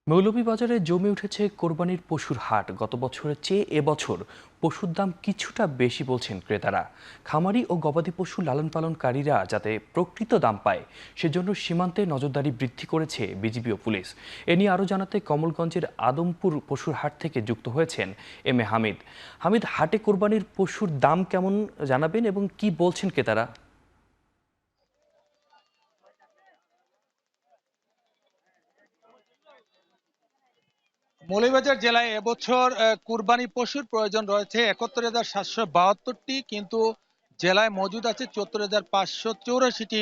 মৌলভীবাজারে জমে উঠেছে কোরবানির পশুর হাট। গত বছরের চেয়ে এবছর পশুর দাম কিছুটা বেশি বলছেন ক্রেতারা। খামারি ও গবাদি পশু লালন পালনকারীরা যাতে প্রকৃত দাম পায় সেজন্য সীমান্তে নজরদারি বৃদ্ধি করেছে বিজিবি ও পুলিশ। এ নিয়ে আরও জানাতে কমলগঞ্জের আদমপুর পশুর হাট থেকে যুক্ত হয়েছেন হামিদ। হাটে কোরবানির পশুর দাম কেমন জানাবেন এবং কি বলছেন ক্রেতারা? মৌলভীবাজার জেলায় এবছর কুরবানি পশুর প্রয়োজন রয়েছে ৭১,৭৭২টি, কিন্তু জেলায় মজুদ আছে ৭৪,৫৮৪টি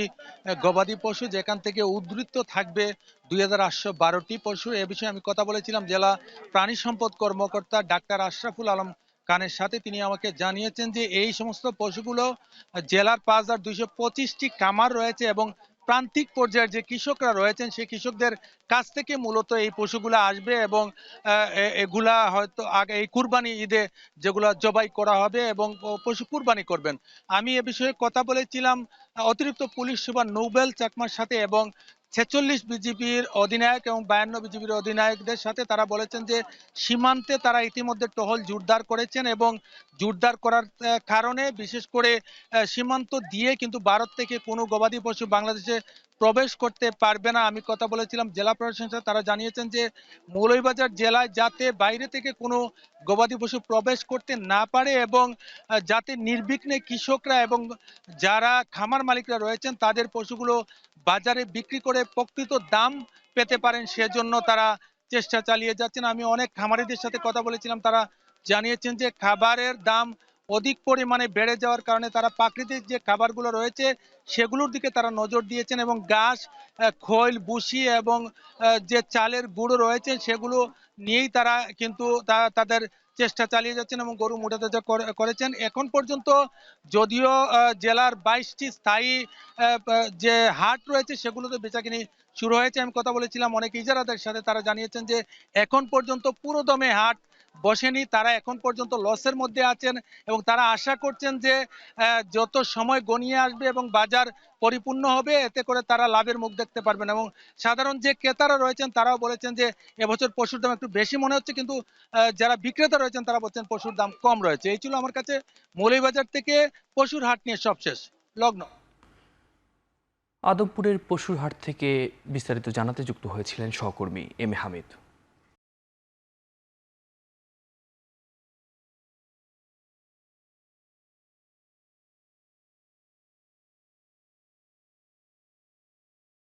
গবাদি পশু, যেখান থেকে উদ্ধৃত থাকবে ২,৮১২টি পশু। এ বিষয়ে আমি কথা বলেছিলাম জেলা প্রাণী সম্পদ কর্মকর্তা ডাক্তার আশরাফুল আলম খানের সাথে। তিনি আমাকে জানিয়েছেন যে এই সমস্ত পশুগুলো জেলার ৫,২২৫টি খামার রয়েছে এবং প্রান্তিক পর্যায়ের যে কৃষকরা রয়েছেন সেই কৃষকদের কাছ থেকে মূলত এই পশুগুলো আসবে এবং এগুলা হয়তো আগে এই কুরবানি ঈদে যেগুলো জবাই করা হবে এবং পশু কুরবানি করবেন। আমি এ বিষয়ে কথা বলেছিলাম অতিরিক্ত পুলিশ সুপার নোবেল চাকমার সাথে এবং ৪৬ বিজিবির অধিনায়ক এবং ৫২ বিজিবির অধিনায়কদের সাথে। তারা বলেছেন যে সীমান্তে তারা ইতিমধ্যে টহল জোরদার করেছেন এবং জোরদার করার কারণে বিশেষ করে সীমান্ত দিয়ে কিন্তু ভারত থেকে কোনো গবাদি পশু বাংলাদেশে প্রবেশ করতে পারবে না। আমি কথা বলেছিলাম জেলা প্রশাসনের সাথে, তারা জানিয়েছেন যে মৌলভীবাজার জেলায় যাতে বাইরে থেকে কোনো গবাদি পশু প্রবেশ করতে না পারে এবং যাতে নির্বিঘ্নে কৃষকরা এবং যারা খামার মালিকরা রয়েছেন তাদের পশুগুলো বাজারে বিক্রি করে প্রকৃত দাম পেতে পারেন, সেজন্য তারা চেষ্টা চালিয়ে যাচ্ছেন। আমি অনেক খামারিদের সাথে কথা বলেছিলাম, তারা জানিয়েছেন যে খাবারের দাম অধিক পরিমাণে বেড়ে যাওয়ার কারণে তারা প্রাকৃতিক যে খাবারগুলো রয়েছে সেগুলোর দিকে তারা নজর দিয়েছেন এবং ঘাস, খৈল, ভুসি এবং যে চালের গুঁড়ো রয়েছে সেগুলো নিয়েই তারা কিন্তু তাদের চেষ্টা চালিয়ে যাচ্ছেন এবং গরু মোটাতাজা করেছেন। এখন পর্যন্ত যদিও জেলার ২২টি স্থায়ী যে হাট রয়েছে সেগুলোতে বেচাকিনি শুরু হয়েছে। আমি কথা বলেছিলাম অনেক ইজারাদের সাথে, তারা জানিয়েছেন যে এখন পর্যন্ত পুরো দমে হাট বসেনি, তারা এখন পর্যন্ত লসের মধ্যে আছেন এবং তারা আশা করছেন যে যত সময় গনিয়ে আসবে এবং বাজার পরিপূর্ণ হবে এতে করে তারা লাভের মুখ দেখতে পারবেন। এবং সাধারণ যে ক্রেতারা রয়েছেন তারাও বলেছেন যে এবছর পশুর দাম একটু বেশি মনে হচ্ছে, কিন্তু যারা বিক্রেতা রয়েছেন তারা বলছেন পশুর দাম কম রয়েছে। এই ছিল আমার কাছে মৌলভীবাজার থেকে পশুর হাট নিয়ে সবশেষ লগ্ন। আদমপুরের পশুর হাট থেকে বিস্তারিত জানাতে যুক্ত হয়েছিলেন সহকর্মী হামিদ।